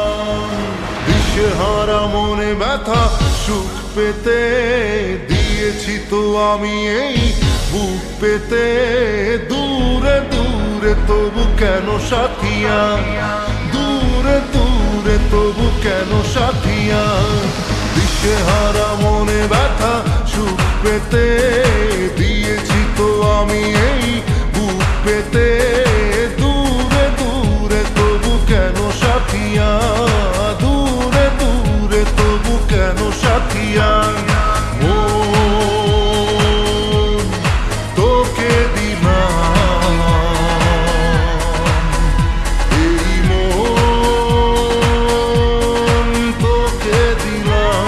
দিলাম। দিশেহারা মনে ব্যথা সুখ পেতে দিয়েছি তো আমি এই বুক পেতে। দূরে দূরে তবু কেন সাথিয়া, দূরে দূরে তবু কেন সাথিয়া। দিশেহারা মনে ব্যথা সুখ পেতে দিয়েছি তো আমি এই বুক পেতে। দূরে দূরে তবু কেন সাথিয়া, দূরে দূরে তবু কেন সাথিয়া। তোকে দিলাম এই মন, তোকে দিলাম।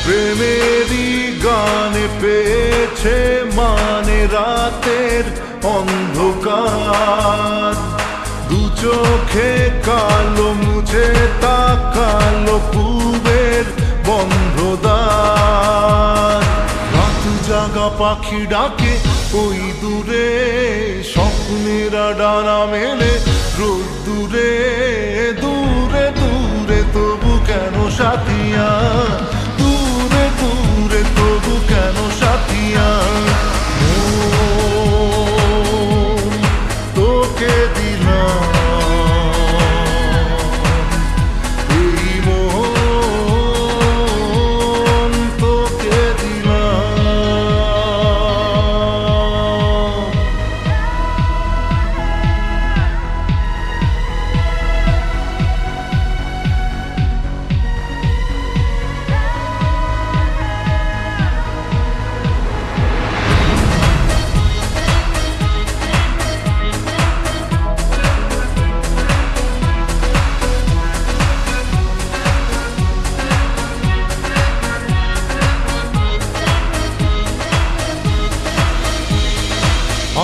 প্রেমেরই গানে পেয়েছে মানে রাতের অন্ধকার। দু চোখে কালো মুছে তাকালো পূবের বন্ধ দ্বার। রাত জাগা পাখি ডাকে ওই দূরে, স্বপ্নেরা ডানা মেলে রোদ দূরে। দূরে দূরে তবু কেন সাথিয়া, দূরে দূরে তবু কেন সাথিয়া। তোকে দিলাম এই মন, তোকে দিলাম।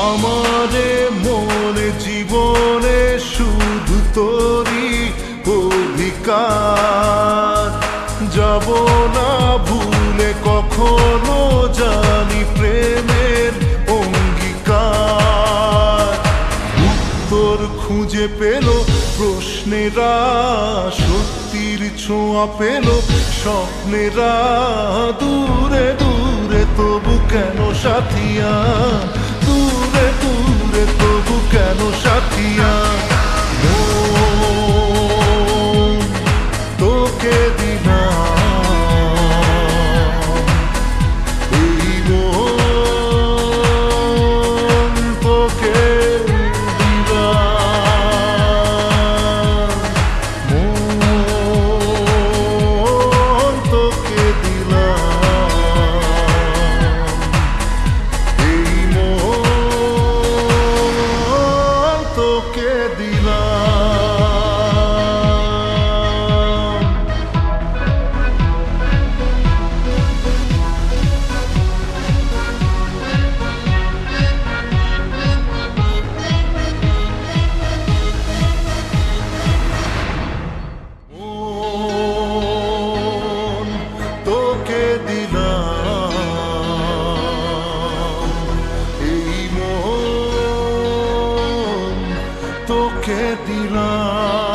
আমারে মনে জীবনে শুধু তোরই অধিকার। যাব না ভুলে কখনো জানি প্রেমের অঙ্গীকার। উত্তর খুঁজে পেল প্রশ্নেরা, সত্যির ছোঁয়া পেল স্বপ্নেরা। দূরে দূরে তবু কেন সাথিয়া, দূরে দূরে তবু কেন সাথিয়া। তোকে দিলাম এই মন, তোকে দিলাম মন, তোকে দিলাম এই মন, তোকে দিলাম। মন, তোকে দিলাম এই মন, তোকে দিলাম।